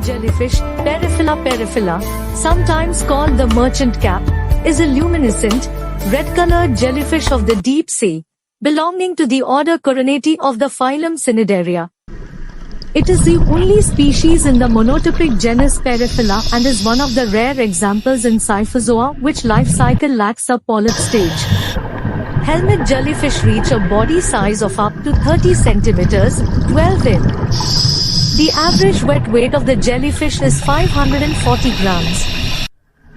jellyfish, Periphylla, sometimes called the merchant cap, is a luminescent, red-colored jellyfish of the deep sea, belonging to the order Coronati of the phylum Cnidaria. It is the only species in the monotypic genus Periphylla and is one of the rare examples in Scyphozoa which life cycle lacks a polyp stage. Helmet jellyfish reach a body size of up to 30 centimeters, 12 in. The average wet weight of the jellyfish is 540 grams.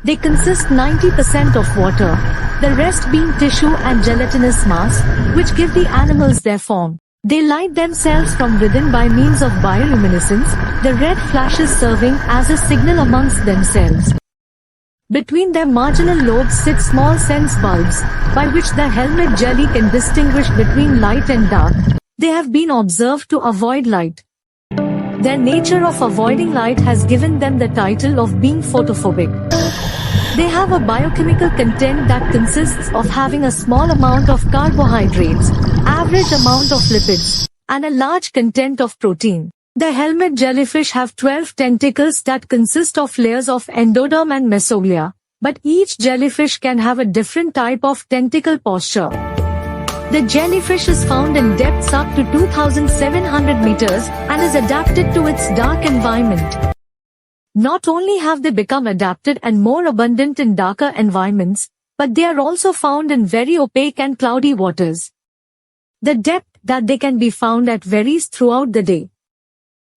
They consist 90% of water, the rest being tissue and gelatinous mass, which give the animals their form. They light themselves from within by means of bioluminescence, the red flashes serving as a signal amongst themselves. Between their marginal lobes sit small sense bulbs, by which the helmet jelly can distinguish between light and dark. They have been observed to avoid light. Their nature of avoiding light has given them the title of being photophobic. They have a biochemical content that consists of having a small amount of carbohydrates, average amount of lipids, and a large content of protein. The helmet jellyfish have 12 tentacles that consist of layers of endoderm and mesoglea, but each jellyfish can have a different type of tentacle posture. The jellyfish is found in depths up to 2,700 meters and is adapted to its dark environment. Not only have they become adapted and more abundant in darker environments, but they are also found in very opaque and cloudy waters. The depth that they can be found at varies throughout the day.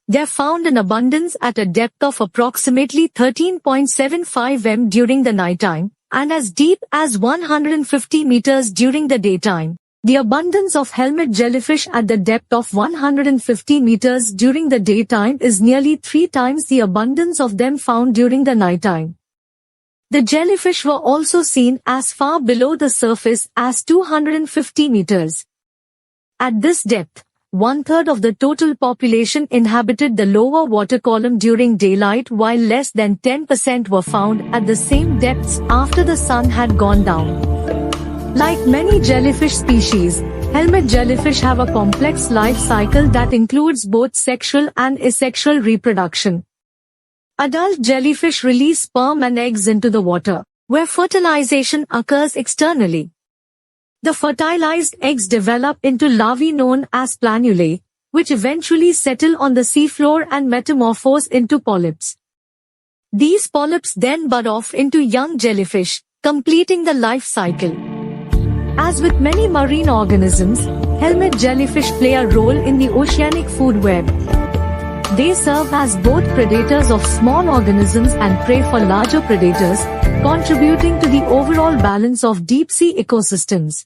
They are found in abundance at a depth of approximately 13.75 m during the nighttime, and as deep as 150 meters during the daytime. The abundance of helmet jellyfish at the depth of 150 meters during the daytime is nearly 3 times the abundance of them found during the nighttime. The jellyfish were also seen as far below the surface as 250 meters. At this depth, 1/3 of the total population inhabited the lower water column during daylight, while less than 10% were found at the same depths after the sun had gone down. Like many jellyfish species, helmet jellyfish have a complex life cycle that includes both sexual and asexual reproduction. Adult jellyfish release sperm and eggs into the water, where fertilization occurs externally. The fertilized eggs develop into larvae known as planulae, which eventually settle on the seafloor and metamorphose into polyps. These polyps then bud off into young jellyfish, completing the life cycle. As with many marine organisms, helmet jellyfish play a role in the oceanic food web. They serve as both predators of small organisms and prey for larger predators, contributing to the overall balance of deep-sea ecosystems.